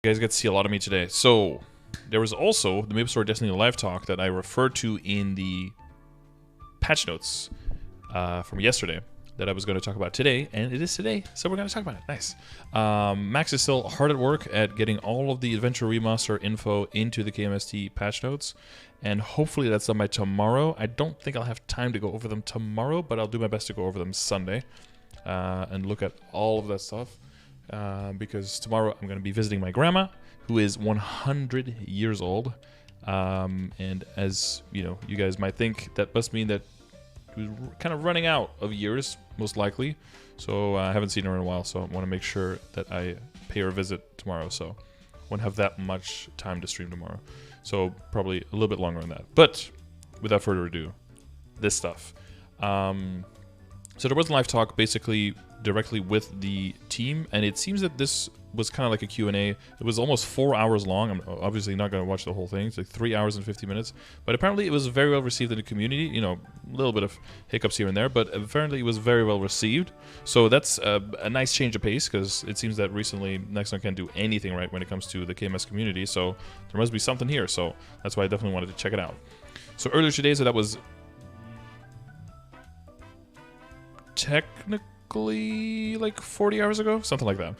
You guys get to see a lot of me today. So, there was also the MapleStory Destiny live talk that I referred to in the patch notes from yesterday that I was going to talk about today, and it is today, so we're going to talk about it. Nice. Max is still hard at work at getting all of the Adventure Remaster info into the KMST patch notes, and hopefully that's done by tomorrow. I don't think I'll have time to go over them tomorrow, but I'll do my best to go over them Sunday and look at all of that stuff. Because tomorrow I'm going to be visiting my grandma, who is 100 years old. And as you know, you guys might think that must mean that she's kind of running out of years, most likely. So I haven't seen her in a while, so I want to make sure that I pay her a visit tomorrow. So I won't have that much time to stream tomorrow. So probably a little bit longer than that. But without further ado, this stuff. So there was a live talk basically directly with the team, and it seems that this was kind of like a Q&A. It was almost 4 hours long. I'm obviously not going to watch the whole thing. It's like 3 hours and 50 minutes. But apparently it was very well received in the community. You know, a little bit of hiccups here and there, but apparently it was very well received. So that's a nice change of pace, because it seems that recently Nexon can't do anything right when it comes to the KMS community. So there must be something here. So that's why I definitely wanted to check it out. So earlier today, so that was technically like 40 hours ago, something like that.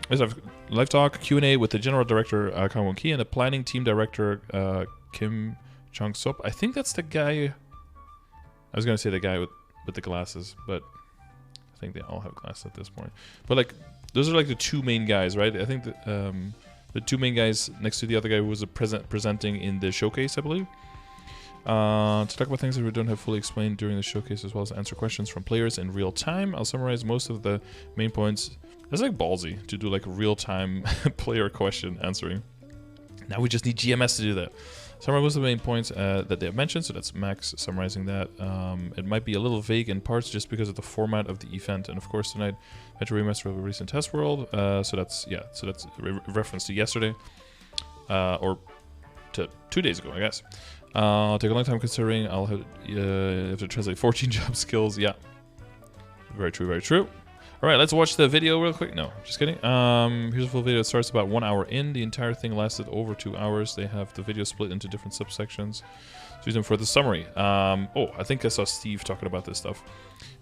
There's a live talk Q&A with the general director Kang Won Ki and the planning team director Kim Chung Sop. I think that's the guy. I was gonna say the guy with the glasses, but I think they all have glasses at this point. But like, those are like the two main guys, right? I think the two main guys next to the other guy who was presenting in the showcase, I believe. To talk about things that we don't have fully explained during the showcase, as well as answer questions from players in real time. I'll summarize most of the main points. It's like ballsy to do like real-time player question answering. Now we just need GMS to do that. Summarize most of the main points that they have mentioned, so that's Max summarizing that. It might be a little vague in parts just because of the format of the event, and of course tonight Metro Remaster will be released in Test World. So that's a reference to yesterday, or to 2 days ago, I guess. I'll take a long time considering I'll have to translate 14 job skills. Yeah. Very true, very true. Alright, let's watch the video real quick. No, just kidding. Here's a full video. It starts about 1 hour in. The entire thing lasted over 2 hours. They have the video split into different subsections. So use them for the summary. Oh, I think I saw Steve talking about this stuff.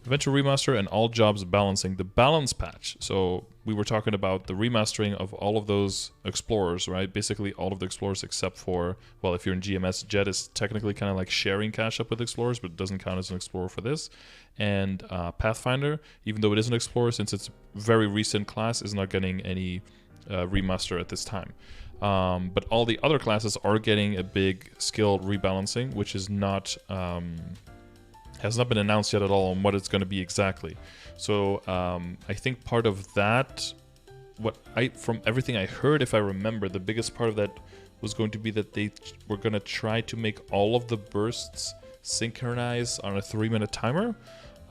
Adventure Remaster and all jobs balancing. The balance patch. So we were talking about the remastering of all of those explorers, right? Basically all of the explorers except for, well, if you're in GMS, Jet is technically kind of like sharing cash up with explorers, but it doesn't count as an explorer for this. And Pathfinder, even though it is an explorer, since it's very recent class, is not getting any remaster at this time. But all the other classes are getting a big skill rebalancing, which is not has not been announced yet at all on what it's going to be exactly. So I think part of that, from everything I heard, if I remember, the biggest part of that was going to be that they were going to try to make all of the bursts synchronize on a 3-minute timer.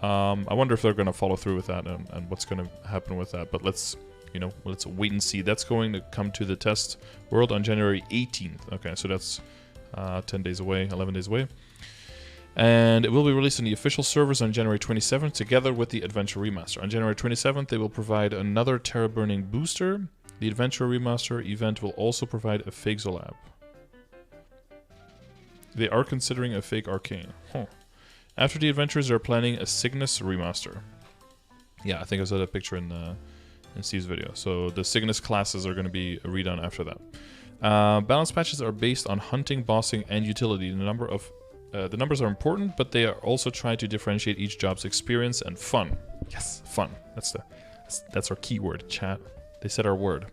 I wonder if they're going to follow through with that and what's going to happen with that. But let's wait and see. That's going to come to the test world on January 18th. Okay, so that's 10 days away, 11 days away. And it will be released on the official servers on January 27th, together with the Adventure Remaster. On January 27th, they will provide another Terra Burning booster. The Adventure Remaster event will also provide a fake Zolab. They are considering a fake Arcane. Huh. After the Adventures, they're planning a Cygnus Remaster. Yeah, I think I saw that picture in Steve's video. So the Cygnus classes are going to be redone after that. Balance patches are based on hunting, bossing, and utility. The numbers are important, but they are also trying to differentiate each job's experience and fun. Yes, fun. That's our keyword, chat. They said our word.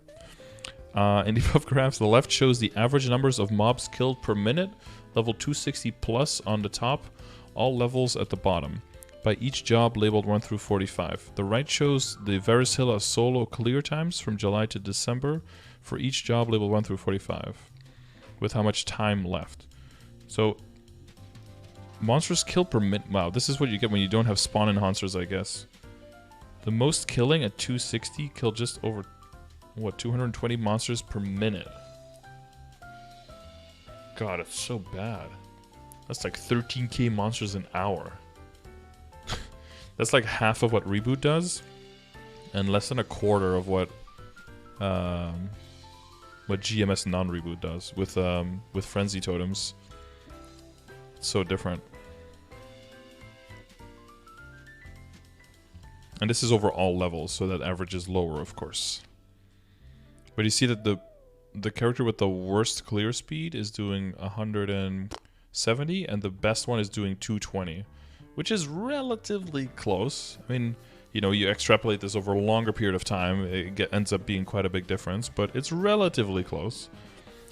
In the above graphs, the left shows the average numbers of mobs killed per minute, level 260 plus on the top, all levels at the bottom, by each job labeled 1 through 45. The right shows the Varicilla solo clear times from July to December for each job labeled 1 through 45, with how much time left. So monsters killed per minute. Wow, this is what you get when you don't have spawn-in monsters, I guess. The most killing at 260 killed just over, what, 220 monsters per minute. God, it's so bad. That's like 13k monsters an hour. That's like half of what Reboot does, and less than a quarter of what what GMS non-reboot does with frenzy totems. It's so different. And this is over all levels, so that average is lower, of course. But you see that the character with the worst clear speed is doing 170, and the best one is doing 220, which is relatively close. I mean, you know, you extrapolate this over a longer period of time, it ends up being quite a big difference, but it's relatively close.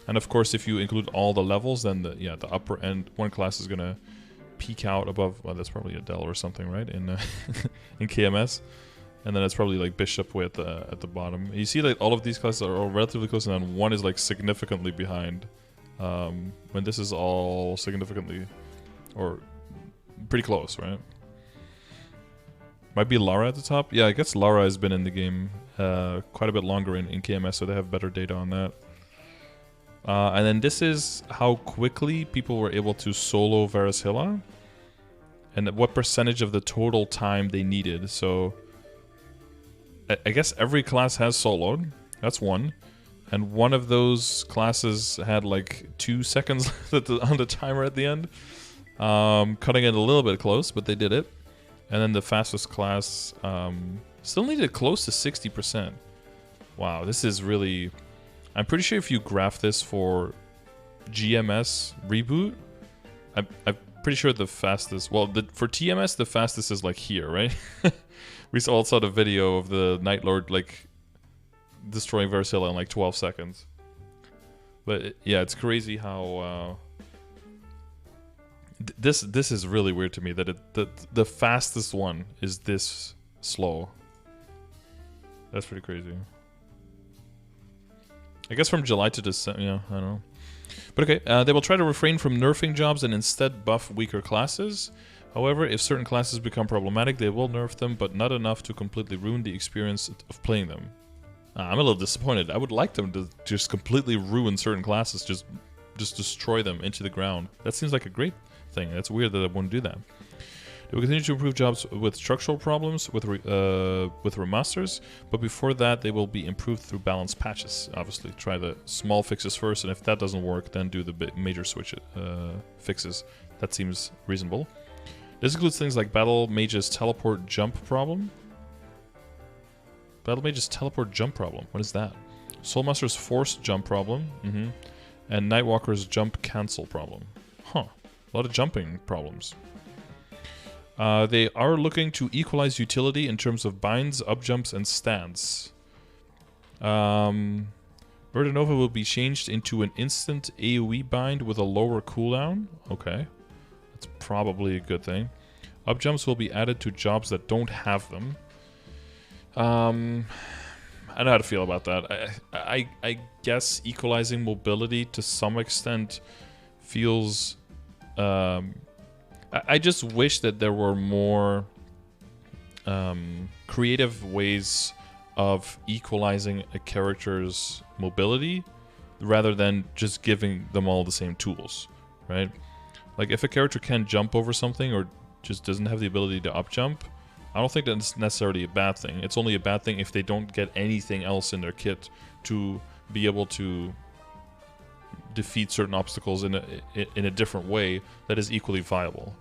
And of course, if you include all the levels, then the upper end, one class is gonna peak out above. Well, that's probably a Dell or something, right? In in KMS, and then it's probably like Bishop way at the bottom. You see, like all of these classes are all relatively close, and then one is like significantly behind. When this is all significantly or pretty close, right? Might be Lara at the top. Yeah, I guess Lara has been in the game quite a bit longer in KMS, so they have better data on that. And then this is how quickly people were able to solo Varishilla, and what percentage of the total time they needed. So I guess every class has soloed. That's one. And one of those classes had like 2 seconds on the timer at the end. Cutting it a little bit close, but they did it. And then the fastest class still needed close to 60%. Wow, this is really... I'm pretty sure if you graph this for GMS reboot, I'm pretty sure the fastest... Well, for TMS, the fastest is like here, right? We all saw the video of the Night Lord like destroying Varishilla in like 12 seconds. But yeah, it's crazy how... This is really weird to me that the fastest one is this slow. That's pretty crazy. I guess from July to December, yeah, I don't know. But okay, they will try to refrain from nerfing jobs and instead buff weaker classes. However, if certain classes become problematic, they will nerf them, but not enough to completely ruin the experience of playing them. I'm a little disappointed. I would like them to just completely ruin certain classes, just destroy them into the ground. That seems like a great thing. That's weird that I wouldn't do that. They will continue to improve jobs with structural problems, with remasters, but before that they will be improved through balanced patches. Obviously, try the small fixes first, and if that doesn't work, then do the major fixes. That seems reasonable. This includes things like Battle Mage's teleport jump problem. Battle Mage's teleport jump problem. What is that? Soulmaster's forced jump problem. And Nightwalker's jump cancel problem. Huh. A lot of jumping problems. They are looking to equalize utility in terms of binds, upjumps, and stands. Burdenova will be changed into an instant AoE bind with a lower cooldown. Okay. That's probably a good thing. Upjumps will be added to jobs that don't have them. I don't know how to feel about that. I guess equalizing mobility to some extent feels... I just wish that there were more creative ways of equalizing a character's mobility rather than just giving them all the same tools, right? Like if a character can jump over something or just doesn't have the ability to up jump, I don't think that's necessarily a bad thing. It's only a bad thing if they don't get anything else in their kit to be able to defeat certain obstacles in a different way that is equally viable.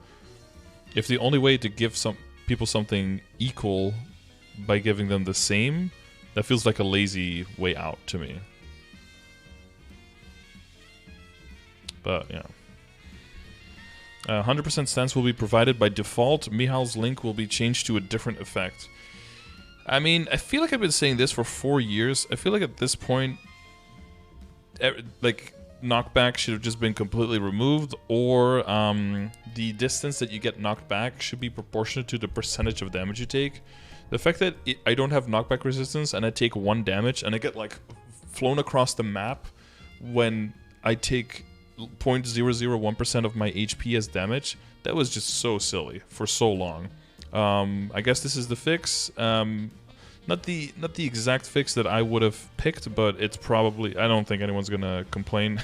If the only way to give some people something equal by giving them the same, that feels like a lazy way out to me. But yeah. 100% stance will be provided by default. Mihal's link will be changed to a different effect. I mean, I feel like I've been saying this for 4 years. I feel like at this point, like, knockback should have just been completely removed, or the distance that you get knocked back should be proportionate to the percentage of damage you take. The fact that I don't have knockback resistance and I take 1 damage and I get, like, flown across the map when I take 0.001% of my HP as damage, that was just so silly for so long. I guess this is the fix. Not the exact fix that I would have picked, but it's probably... I don't think anyone's gonna complain.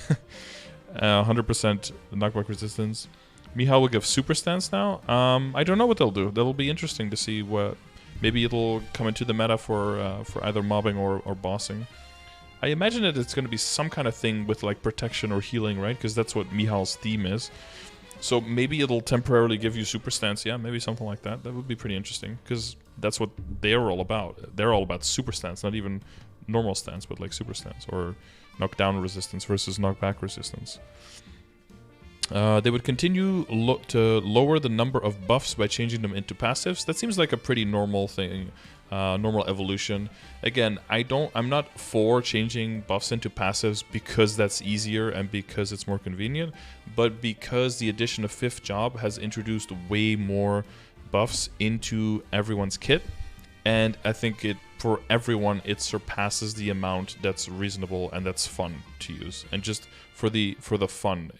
100% knockback resistance. Mihal will give super stance now. I don't know what they'll do. That'll be interesting to see what... Maybe it'll come into the meta for either mobbing or bossing. I imagine that it's going to be some kind of thing with like protection or healing, right? Because that's what Mihal's theme is. So maybe it'll temporarily give you super stance. Yeah, maybe something like that. That would be pretty interesting, because that's what they're all about. They're all about super stance, not even normal stance, but like super stance, or knockdown resistance versus knockback resistance. They would continue to lower the number of buffs by changing them into passives. That seems like a pretty normal thing, normal evolution. Again, I'm not for changing buffs into passives because that's easier and because it's more convenient, but because the addition of 5th job has introduced way more buffs into everyone's kit, and I think for everyone it surpasses the amount that's reasonable and that's fun to use. And just for the fun,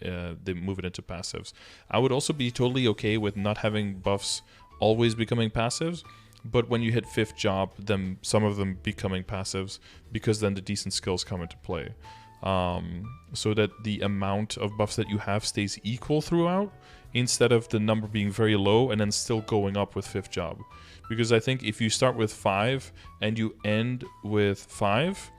they move it into passives. I would also be totally okay with not having buffs always becoming passives, but when you hit 5th job, then some of them becoming passives, because then the decent skills come into play. So that the amount of buffs that you have stays equal throughout, instead of the number being very low and then still going up with 5th job. Because I think if you start with 5 and you end with 5,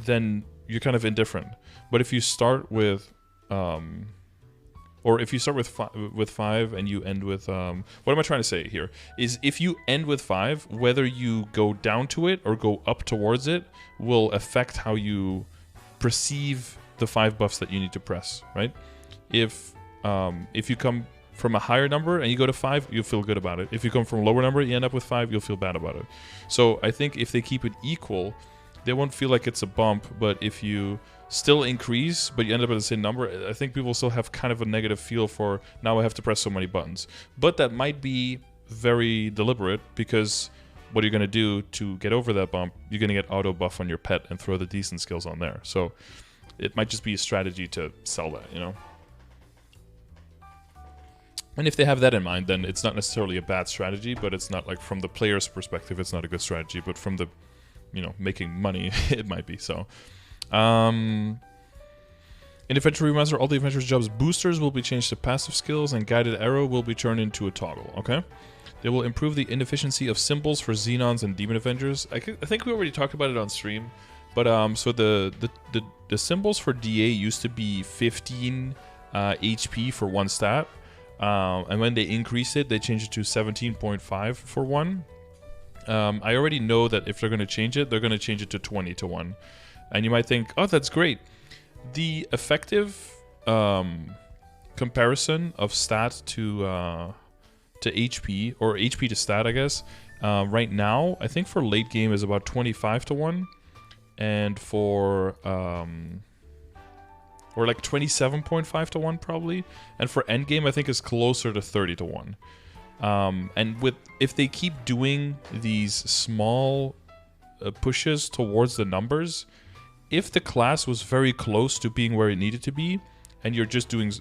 then you're kind of indifferent. But if you start with, or if you start with 5 and you end with, what am I trying to say here? Is if you end with 5, whether you go down to it or go up towards it will affect how you perceive the 5 buffs that you need to press, right? If you come from a higher number and you go to 5, you'll feel good about it. If you come from a lower number, you end up with 5, you'll feel bad about it. So I think if they keep it equal, they won't feel like it's a bump. But if you still increase, but you end up at the same number, I think people still have kind of a negative feel for, now I have to press so many buttons. But that might be very deliberate, because what are you going to do to get over that bump? You're going to get auto buff on your pet and throw the decent skills on there. So it might just be a strategy to sell that, you know? And if they have that in mind, then it's not necessarily a bad strategy, but it's not like, from the player's perspective, it's not a good strategy, but from the, you know, making money, it might be. So, in Infantry Remaster, all the Infantry jobs boosters will be changed to passive skills, and Guided Arrow will be turned into a toggle, okay? They will improve the inefficiency of symbols for Xenons and Demon Avengers. I think we already talked about it on stream, but so the symbols for DA used to be 15 HP for one stat. And when they increase it, they change it to 17.5 for one. I already know that if they're going to change it, they're going to change it to 20 to 1. And you might think, oh, that's great. The effective comparison of stat to HP, or HP to stat, I guess, right now, I think for late game is about 25 to 1. And for... or like 27.5 to 1 probably, and for endgame I think is closer to 30 to 1. And if they keep doing these small pushes towards the numbers, if the class was very close to being where it needed to be, and you're just doing,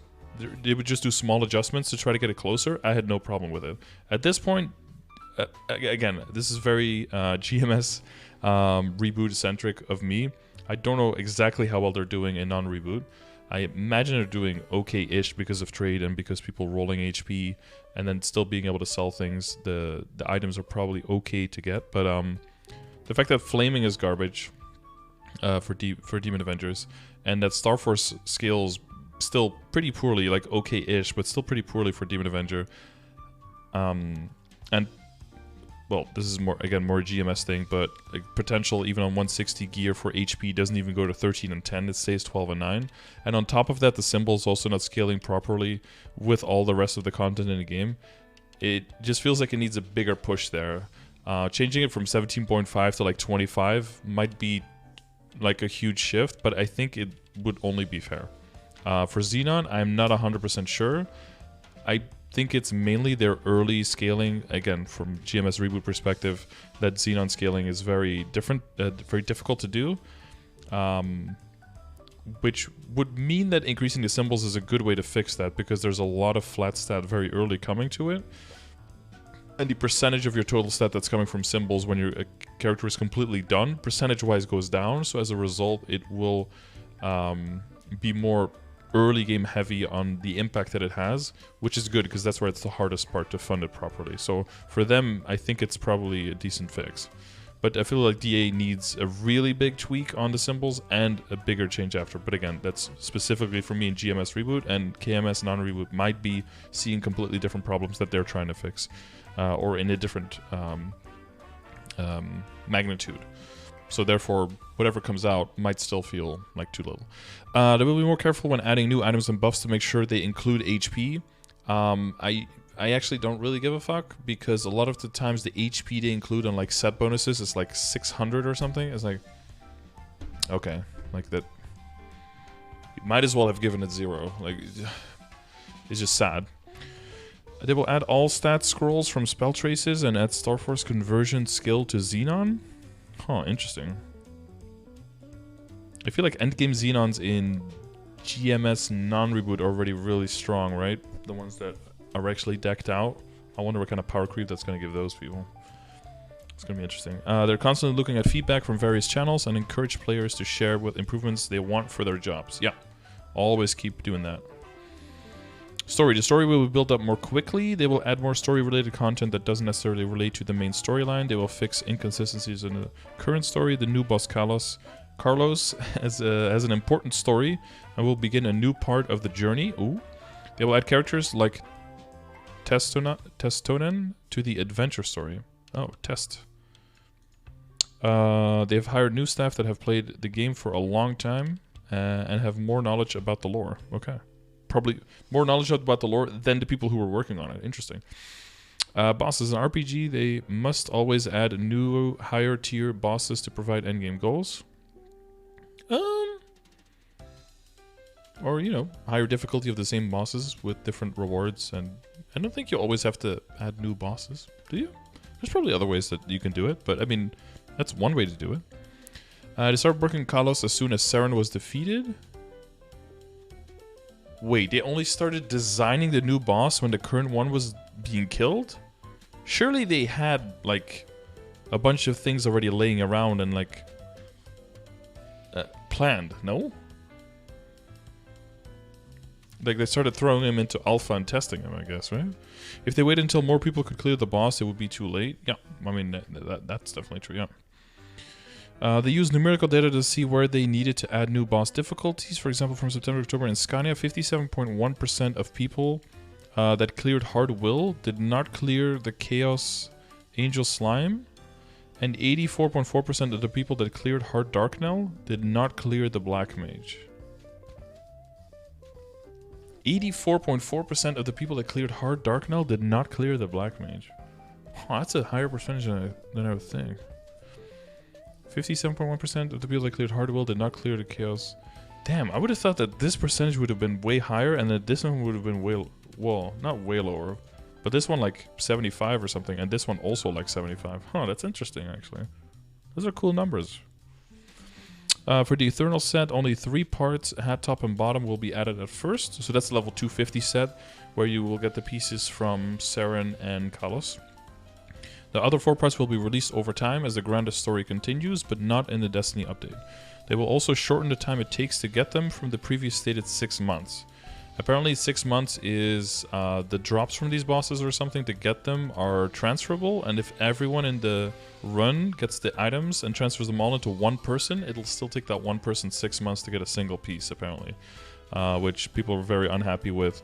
they would just do small adjustments to try to get it closer, I had no problem with it. At this point, again, this is very GMS reboot centric of me. I don't know exactly how well they're doing in non-reboot. I imagine they're doing okay-ish because of trade and because people rolling HP and then still being able to sell things. The items are probably okay to get, but the fact that flaming is garbage for Demon Avengers, and that Starforce scales still pretty poorly, like okay-ish, but still pretty poorly for Demon Avenger. And well, this is more GMS thing, but like potential even on 160 gear for HP doesn't even go to 13 and 10, it stays 12 and 9. And on top of that, the symbol's also not scaling properly with all the rest of the content in the game. It just feels like it needs a bigger push there. Changing it from 17.5 to like 25 might be like a huge shift, but I think it would only be fair. For Xenon, I'm not 100% sure. I think it's mainly their early scaling. Again, from GMS reboot perspective, that Xenon scaling is very different, very difficult to do, which would mean that increasing the symbols is a good way to fix that, because there's a lot of flat stat very early coming to it, and the percentage of your total stat that's coming from symbols when your character is completely done, percentage-wise, goes down. So as a result, it will be more early game heavy on the impact that it has, which is good because that's where it's the hardest part to fund it properly. So for them, I think it's probably a decent fix. But I feel like DA needs a really big tweak on the symbols and a bigger change after. But again, that's specifically for me in GMS Reboot, and KMS non-reboot might be seeing completely different problems that they're trying to fix, or in a different magnitude. So therefore, whatever comes out might still feel like too little. They will be more careful when adding new items and buffs to make sure they include HP. I actually don't really give a fuck, because a lot of the times the HP they include on like set bonuses is like 600 or something. It's like, okay, like that. You might as well have given it 0. Like, it's just sad. They will add all stat scrolls from spell traces and add Starforce conversion skill to Xenon. Huh, interesting. I feel like endgame Xenons in GMS non-reboot are already really strong, right? The ones that are actually decked out. I wonder what kind of power creep that's going to give those people. It's going to be interesting. They're constantly looking at feedback from various channels and encourage players to share what improvements they want for their jobs. Yeah, always keep doing that. Story. The story will be built up more quickly. They will add more story-related content that doesn't necessarily relate to the main storyline. They will fix inconsistencies in the current story. The new boss Carlos has an important story and will begin a new part of the journey. Ooh. They will add characters like Testonen to the adventure story. Oh, Test. They've hired new staff that have played the game for a long time and have more knowledge about the lore. Okay. Probably more knowledge about the lore than the people who were working on it. Interesting. Bosses in RPG, they must always add new higher tier bosses to provide endgame goals. Or, you know, higher difficulty of the same bosses with different rewards. And I don't think you always have to add new bosses, do you? There's probably other ways that you can do it, but I mean, that's one way to do it. They started working Kalos as soon as Saren was defeated. Wait, they only started designing the new boss when the current one was being killed? Surely they had, like, a bunch of things already laying around and, like, planned, no? Like, they started throwing him into alpha and testing him, I guess, right? If they waited until more people could clear the boss, it would be too late. Yeah, I mean, that's definitely true, yeah. They used numerical data to see where they needed to add new boss difficulties. For example, from September to October in Scania, 57.1% of people that cleared Hard Will did not clear the Chaos Angel Slime. And 84.4% of the people that cleared Hard Darknell did not clear the Black Mage. 84.4% of the people that cleared Hard Darknell did not clear the Black Mage. Oh, that's a higher percentage than I would think. 57.1% of the people that cleared Hard Will did not clear the Chaos. Damn, I would have thought that this percentage would have been way higher and that this one would have been way... Well, not way lower. But this one like 75 or something, and this one also like 75. Huh, that's interesting actually. Those are cool numbers. For the Eternal set, only 3 parts, hat, top, and bottom, will be added at first. So that's level 250 set, where you will get the pieces from Saren and Kalos. The other 4 parts will be released over time as the grandest story continues, but not in the Destiny update. They will also shorten the time it takes to get them from the previous stated 6 months. Apparently 6 months is the drops from these bosses or something to get them are transferable, and if everyone in the run gets the items and transfers them all into one person, it'll still take that one person 6 months to get a single piece, apparently. Which people are very unhappy with.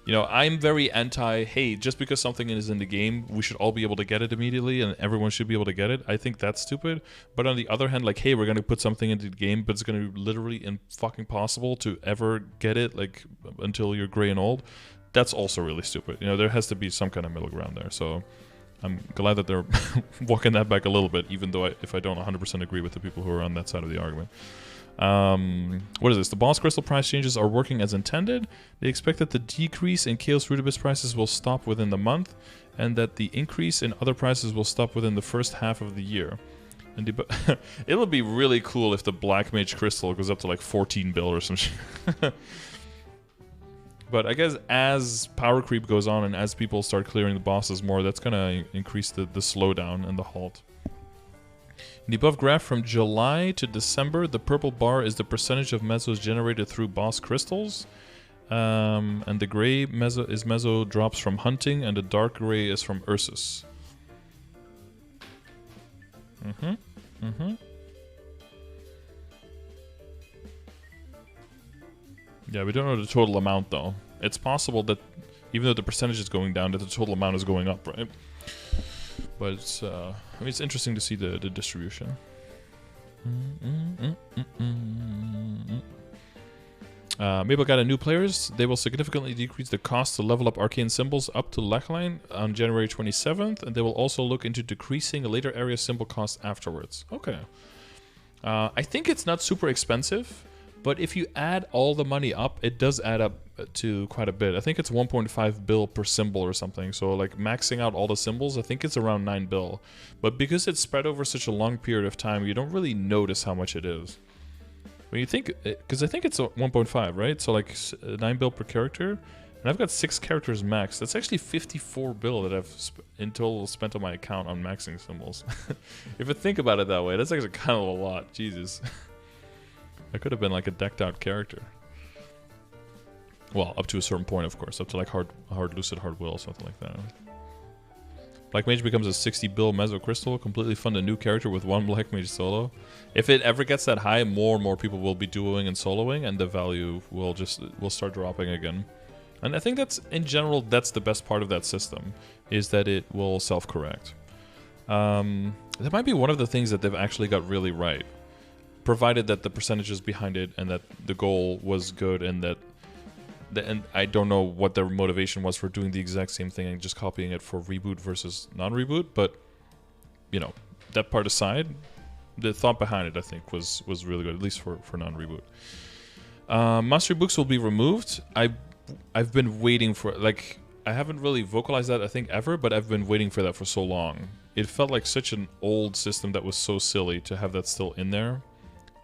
You know, I'm very anti, hey, just because something is in the game, we should all be able to get it immediately and everyone should be able to get it. I think that's stupid. But on the other hand, like, hey, we're going to put something into the game, but it's going to be literally impossible to ever get it, like, until you're gray and old. That's also really stupid. You know, there has to be some kind of middle ground there. So I'm glad that they're walking that back a little bit, even though if I don't 100% agree with the people who are on that side of the argument. What is this? The boss crystal price changes are working as intended. They expect that the decrease in Chaos Rudibus prices will stop within the month, and that the increase in other prices will stop within the first half of the year. And it'll be really cool if the Black Mage crystal goes up to like 14 bill or some shit. But I guess as power creep goes on and as people start clearing the bosses more, that's gonna increase the slowdown and the halt. In the above graph, from July to December, the purple bar is the percentage of mesos generated through boss crystals. And the gray meso drops from hunting, and the dark gray is from Ursus. Yeah, we don't know the total amount though. It's possible that even though the percentage is going down, that the total amount is going up, right? But it's, I mean, it's interesting to see the distribution. Maple got a new players. They will significantly decrease the cost to level up arcane symbols up to Lackline on January 27th, and they will also look into decreasing later area symbol costs afterwards. Okay. I think it's not super expensive, but if you add all the money up, it does add up to quite a bit. I think it's 1.5 bill per symbol or something. So like maxing out all the symbols, I think it's around 9 bill. But because it's spread over such a long period of time, you don't really notice how much it is. When you think, because I think it's 1.5, right? So like 9 bill per character, and I've got 6 characters max. That's actually 54 bill that I've in total spent on my account on maxing symbols. If you think about it that way, that's actually kind of a lot. Jesus. I could have been like a decked out character. Well, up to a certain point, of course. Up to like hard lucid, hard will, something like that. Black Mage becomes a 60 bill Meso Crystal. Completely fund a new character with 1 Black Mage solo. If it ever gets that high, more and more people will be duoing and soloing, and the value will start dropping again. And I think that's, in general, that's the best part of that system, is that it will self-correct. That might be one of the things that they've actually got really right. Provided that the percentages behind it and that the goal was good, and that and I don't know what their motivation was for doing the exact same thing and just copying it for reboot versus non-reboot, but you know, that part aside, the thought behind it I think was really good, at least for non-reboot. Mastery books will be removed. I've been waiting for, like, I haven't really vocalized that I think ever, but I've been waiting for that for so long. It felt like such an old system that was so silly to have that still in there.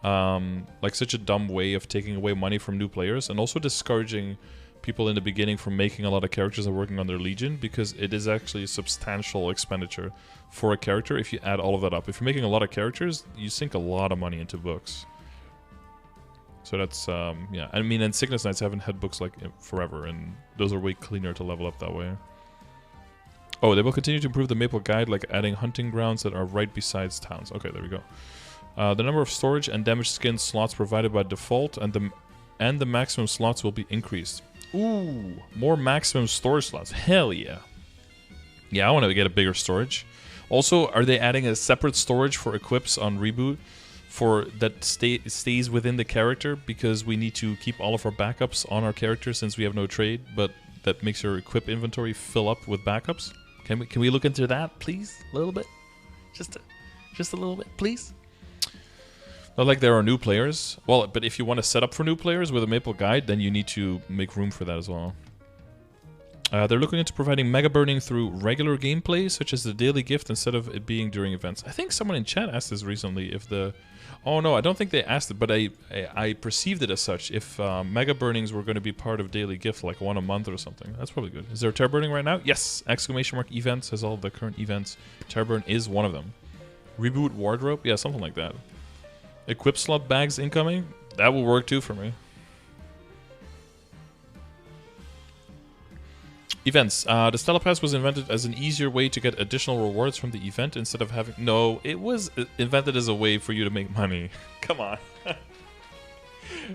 Like such a dumb way of taking away money from new players, and also discouraging people in the beginning from making a lot of characters and working on their Legion, because it is actually a substantial expenditure for a character if you add all of that up. If you're making a lot of characters, you sink a lot of money into books. So that's, yeah. I mean, and Sickness Knights haven't had books like forever, and those are way cleaner to level up that way. Oh, they will continue to improve the Maple guide, like adding hunting grounds that are right besides towns. Okay, there we go. The number of storage and damage skin slots provided by default and the maximum slots will be increased. Ooh, more maximum storage slots. Hell yeah. Yeah, I want to get a bigger storage. Also, are they adding a separate storage for equips on reboot for that stays within the character, because we need to keep all of our backups on our character since we have no trade, but that makes your equip inventory fill up with backups? Can we look into that, please? A little bit? Just a little bit, please? Not like there are new players. Well, but if you want to set up for new players with a Maple guide, then you need to make room for that as well. They're looking into providing mega burning through regular gameplay, such as the daily gift, instead of it being during events. I think someone in chat asked this recently, if the... Oh no, I don't think they asked it, but I perceived it as such. If mega burnings were going to be part of daily gift, like 1 a month or something. That's probably good. Is there a terror burning right now? Yes! Exclamation mark events has all of the current events. Terror burn is one of them. Reboot wardrobe? Yeah, something like that. Equip slot bags incoming? That will work too for me. Events. The Stella Pass was invented as an easier way to get additional rewards from the event instead of having... No, it was invented as a way for you to make money. Come on.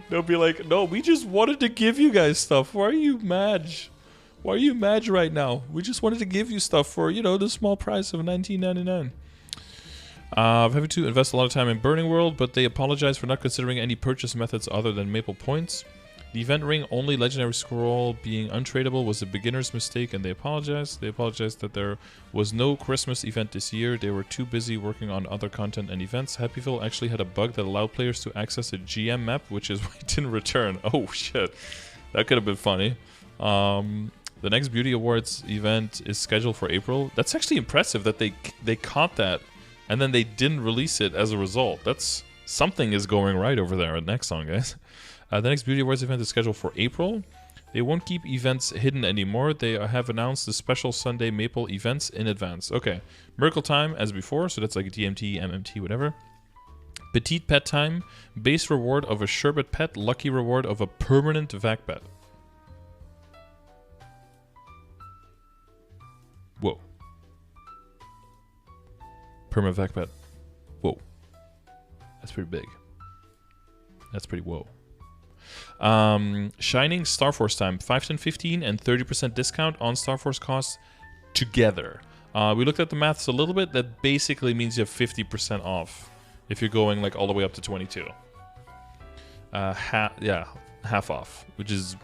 They'll be like, no, we just wanted to give you guys stuff. Why are you mad? Why are you mad right now? We just wanted to give you stuff for, you know, the small price of $19.99. I'm having to invest a lot of time in Burning World, but they apologize for not considering any purchase methods other than Maple Points. The event ring only legendary scroll being untradeable was a beginner's mistake, and they apologized. They apologized that there was no Christmas event this year. They were too busy working on other content and events. Happyville actually had a bug that allowed players to access a GM map, which is why it didn't return. Oh shit, that could have been funny. The next Beauty Awards event is scheduled for April. That's actually impressive that they caught that. And then they didn't release it as a result. That's... Something is going right over there at Nexon, guys. The next Beauty Awards event is scheduled for April. They won't keep events hidden anymore. They have announced the special Sunday Maple events in advance. Okay. Miracle Time as before. So that's like DMT, MMT, whatever. Petite Pet Time. Base reward of a Sherbet Pet. Lucky reward of a permanent Vac Pet. Whoa. Perma Vac Pet. Whoa. That's pretty big. That's pretty whoa. Shining Star Force time. 5, 10, 15, and 30% discount on Star Force costs together. We looked at the maths a little bit. That basically means you have 50% off if you're going like all the way up to 22. Half off, which is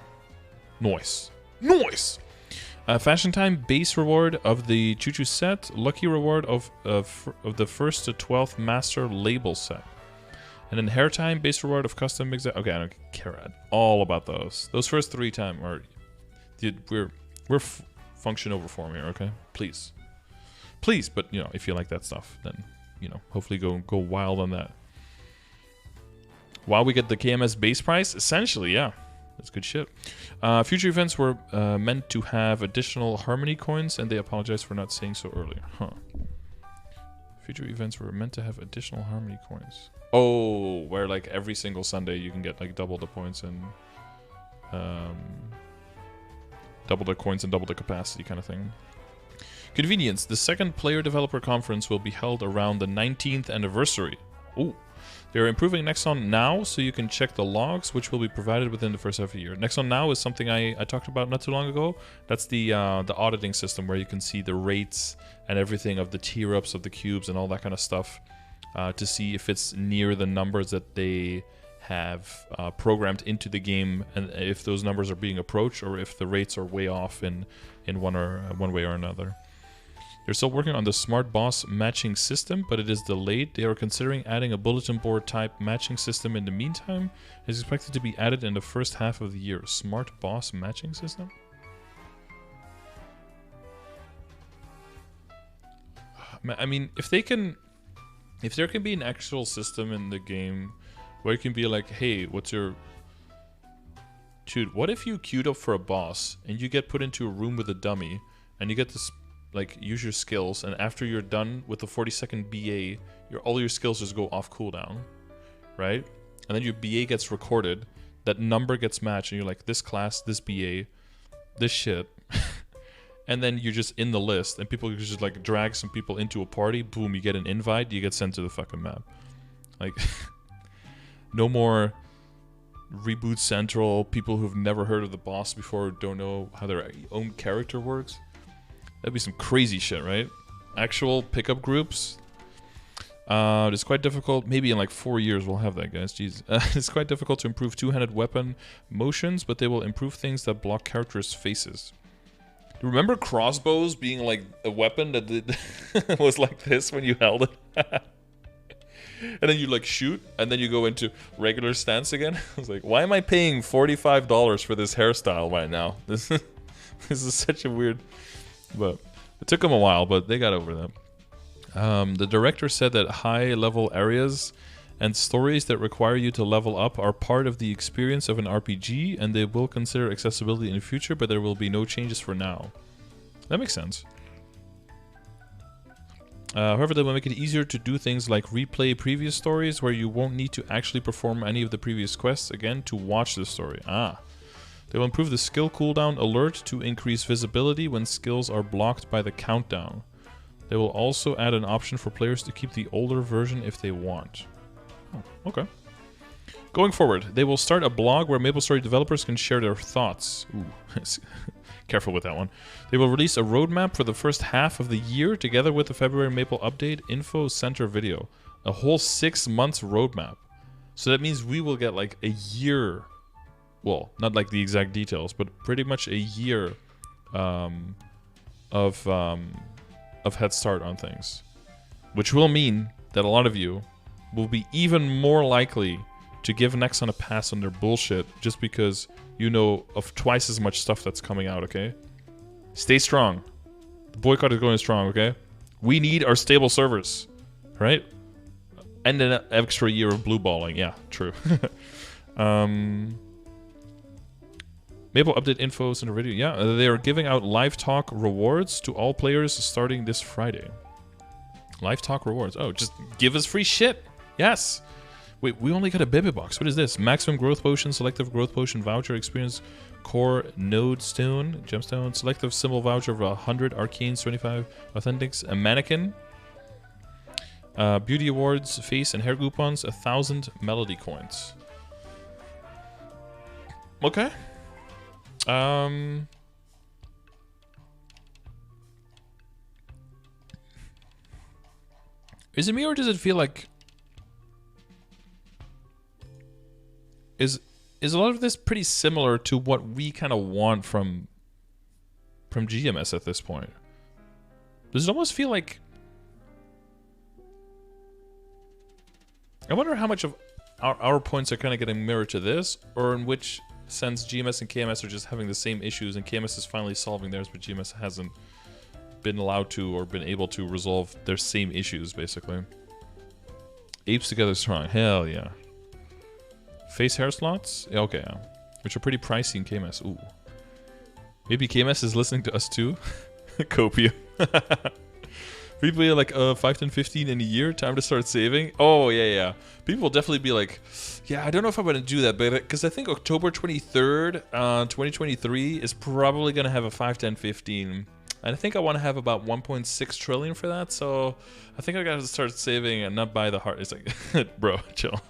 nice. Nice! Fashion time base reward of the Choo Choo set. Lucky reward of the 1st to 12th master label set. And then hair time base reward of custom mix. Okay, I don't care at all about those. Those first 3 time are... Dude, we're function over form here, okay? Please. Please, but, you know, if you like that stuff, then, you know, hopefully go wild on that. While we get the KMS base price, essentially, yeah. That's good shit. Future events were meant to have additional Harmony coins, and they apologize for not saying so earlier. Huh. Future events were meant to have additional Harmony coins. Oh, where like every single Sunday you can get like double the points and double the coins and double the capacity kind of thing. Convenience. The second player developer conference will be held around the 19th anniversary. Ooh. They're improving Nexon Now, so you can check the logs, which will be provided within the first half of the year. Nexon Now is something I talked about not too long ago. That's the auditing system where you can see the rates and everything of the tier-ups of the cubes and all that kind of stuff to see if it's near the numbers that they have programmed into the game, and if those numbers are being approached or if the rates are way off in one way or another. They're still working on the Smart Boss matching system, but it is delayed. They are considering adding a bulletin board type matching system in the meantime. It is expected to be added in the first half of the year. Smart Boss matching system? I mean, if there can be an actual system in the game where it can be like, hey, what's your... Dude, what if you queued up for a boss and you get put into a room with a dummy and you get this... like use your skills, and after you're done with the 40-second BA, all your skills just go off cooldown, right? And then your BA gets recorded, that number gets matched, and you're like, this class, this BA, this shit, and then you're just in the list, and people just like drag some people into a party, boom, you get an invite, you get sent to the fucking map. Like, no more Reboot Central, people who've never heard of the boss before, don't know how their own character works. That'd be some crazy shit, right? Actual pickup groups. It's quite difficult. Maybe in like 4 years we'll have that, guys. Jeez. It's quite difficult to improve two-handed weapon motions, but they will improve things that block characters' faces. Remember crossbows being like a weapon that was like this when you held it? And then you like shoot, and then you go into regular stance again? I was like, why am I paying $45 for this hairstyle right now? This is such a weird... But it took them a while, but they got over that. The director said that high-level areas and stories that require you to level up are part of the experience of an RPG, and they will consider accessibility in the future, but there will be no changes for now. That makes sense. However, they will make it easier to do things like replay previous stories, where you won't need to actually perform any of the previous quests again to watch the story. Ah. They will improve the skill cooldown alert to increase visibility when skills are blocked by the countdown. They will also add an option for players to keep the older version if they want. Oh, okay. Going forward, they will start a blog where MapleStory developers can share their thoughts. Ooh, careful with that one. They will release a roadmap for the first half of the year together with the February Maple Update Info Center video. A whole 6 months roadmap. So that means we will get like a year... Well, not like the exact details, but pretty much a year of head start on things. Which will mean that a lot of you will be even more likely to give Nexon a pass on their bullshit just because you know of twice as much stuff that's coming out, okay? Stay strong. The boycott is going strong, okay? We need our stable servers, right? And an extra year of blue balling. Yeah, true. Maple Update infos in the video. Yeah, they are giving out live talk rewards to all players starting this Friday. Live talk rewards. Oh, just give us free shit. Yes. Wait, we only got a baby box. What is this? Maximum growth potion, selective growth potion voucher, experience core node stone, gemstone, selective symbol voucher of 100 arcanes, 25 authentics, a mannequin. Beauty awards, face and hair coupons, 1,000 melody coins. Okay. Is it me or does it feel like is a lot of this pretty similar to what we kind of want from GMS at this point? Does it almost feel like I wonder how much of our points are kind of getting mirrored to this, or in which sense GMS and KMS are just having the same issues and KMS is finally solving theirs, but GMS hasn't been allowed to or been able to resolve their same issues, basically. Apes together strong. Hell yeah. Face hair slots? Yeah, okay, yeah. Which are pretty pricey in KMS. Ooh. Maybe KMS is listening to us too? Copium. People are like, 5, 10, 15 in a year, time to start saving. Oh, yeah. People will definitely be like, yeah, I don't know if I'm going to do that, but because I think October 23rd, 2023 is probably going to have a 5, 10, 15. And I think I want to have about 1.6 trillion for that, so I think I got to start saving and not buy the heart. It's like, bro, chill.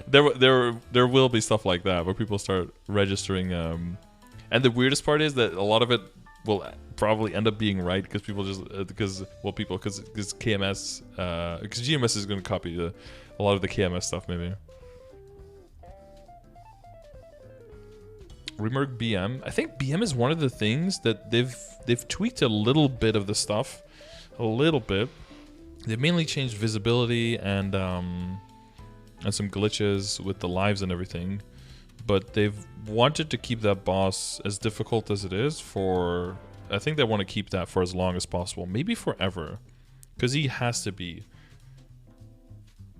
There will be stuff like that where people start registering. And the weirdest part is that a lot of it will probably end up being right because people just because KMS because GMS is going to copy a lot of the KMS stuff maybe. Remerge BM. I think BM is one of the things that they've tweaked a little bit of the stuff, a little bit. They've mainly changed visibility and some glitches with the lives and everything, but they've wanted to keep that boss as difficult as it is for. I think they want to keep that for as long as possible, maybe forever, because he has to be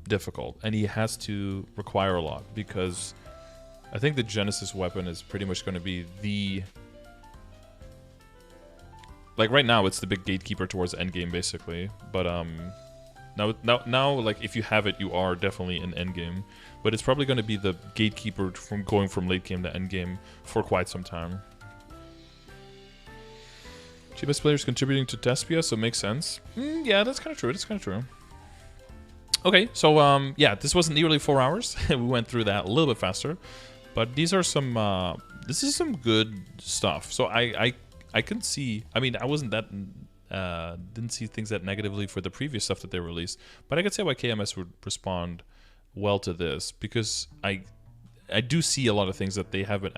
difficult and he has to require a lot because I think the Genesis weapon is pretty much going to be the like right now it's the big gatekeeper towards endgame basically, but now like if you have it you are definitely in endgame, but it's probably going to be the gatekeeper from going from late game to endgame for quite some time. Cheapest players contributing to Tespia, so it makes sense. Yeah, that's kind of true. That's kind of true. Okay, so yeah, this wasn't nearly 4 hours. We went through that a little bit faster, but these are some. This is some good stuff. So I can see. I mean, I wasn't that didn't see things that negatively for the previous stuff that they released, but I could say why KMS would respond well to this because I do see a lot of things that they have been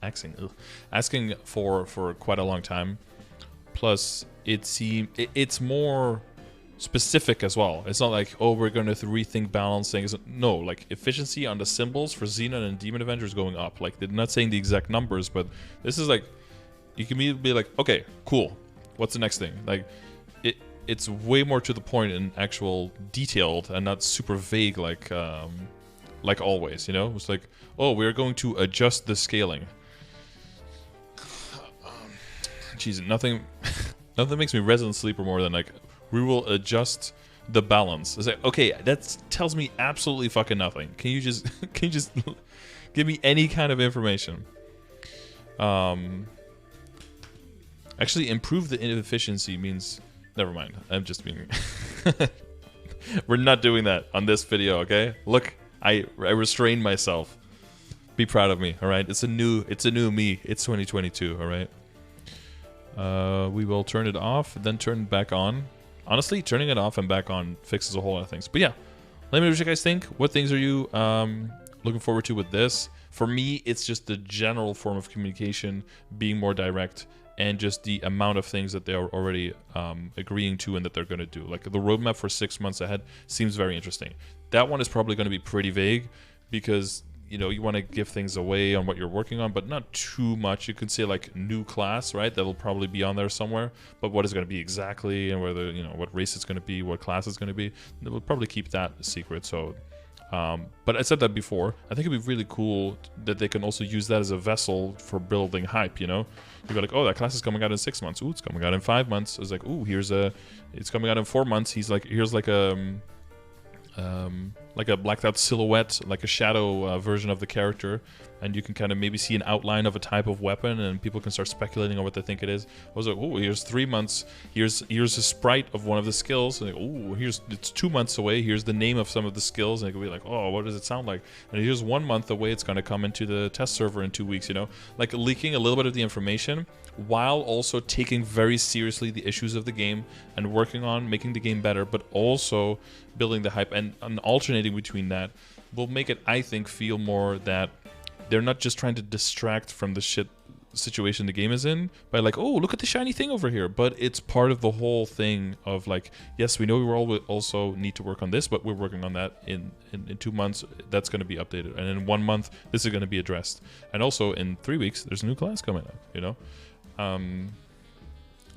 asking for quite a long time. Plus, it's more specific as well. It's not like, oh, we're going to rethink balancing. No, like efficiency on the symbols for Xenon and Demon Avenger is going up. Like they're not saying the exact numbers, but this is like you can be like, okay, cool. What's the next thing? Like it's way more to the point and actual detailed and not super vague like always. You know, it's like, oh, we're going to adjust the scaling. Jeez, nothing makes me Resident Sleeper more than like we will adjust the balance. It's like, okay, that tells me absolutely fucking nothing. Can you just give me any kind of information? Actually, improve the efficiency means never mind. I'm just being. We're not doing that on this video, okay? Look, I restrained myself. Be proud of me, all right? It's a new me. It's 2022, all right? We will turn it off, then turn it back on. Honestly, turning it off and back on fixes a whole lot of things. But yeah, let me know what you guys think. What things are you looking forward to with this? For me, it's just the general form of communication being more direct and just the amount of things that they are already agreeing to and that they're going to do. Like the roadmap for 6 months ahead seems very interesting. That one is probably going to be pretty vague because you know, you want to give things away on what you're working on, but not too much. You could say like new class, right? That'll probably be on there somewhere. But what is going to be exactly, and whether, you know, what race it's going to be, what class it's going to be, they will probably keep that a secret. So, but I said that before. I think it'd be really cool that they can also use that as a vessel for building hype. You know, you go like, oh, that class is coming out in 6 months. Ooh, it's coming out in 5 months. It's like, ooh, it's coming out in 4 months. Here's like a blacked out silhouette, like a shadow version of the character and you can kind of maybe see an outline of a type of weapon, and people can start speculating on what they think it is. I was like, oh, here's 3 months. Here's a sprite of one of the skills. And like, oh, it's 2 months away. Here's the name of some of the skills, and it could be like, oh, what does it sound like? And here's 1 month away. It's going to come into the test server in 2 weeks. You know, like leaking a little bit of the information while also taking very seriously the issues of the game and working on making the game better, but also building the hype and alternating between that will make it, I think, feel more that they're not just trying to distract from the shit situation the game is in by like, oh, look at the shiny thing over here, but it's part of the whole thing of like, yes, we know we all also need to work on this, but we're working on that in 2 months. That's going to be updated, and in 1 month this is going to be addressed, and also in 3 weeks there's a new class coming up, you know.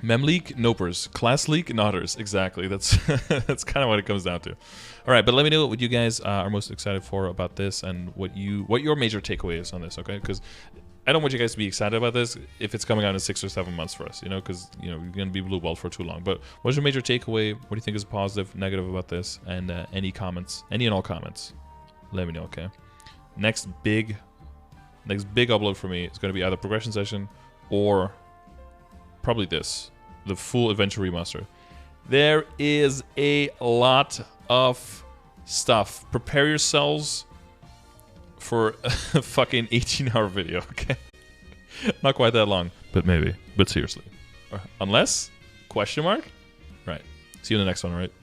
Memleak, nopers. Class leak, nodders. Exactly. That's that's kind of what it comes down to. All right, but let me know what you guys are most excited for about this, and what your major takeaway is on this. Okay, because I don't want you guys to be excited about this if it's coming out in 6 or 7 months for us. You know, because you're going to be blue balled for too long. But what's your major takeaway? What do you think is positive, negative about this? And any comments, any and all comments, let me know. Okay. Next big upload for me is going to be either progression session or probably the full adventure remaster. There is a lot of stuff. Prepare yourselves for a fucking 18-hour video, okay? Not quite that long, but maybe. But seriously. Unless? Question mark? Right. See you in the next one, all right?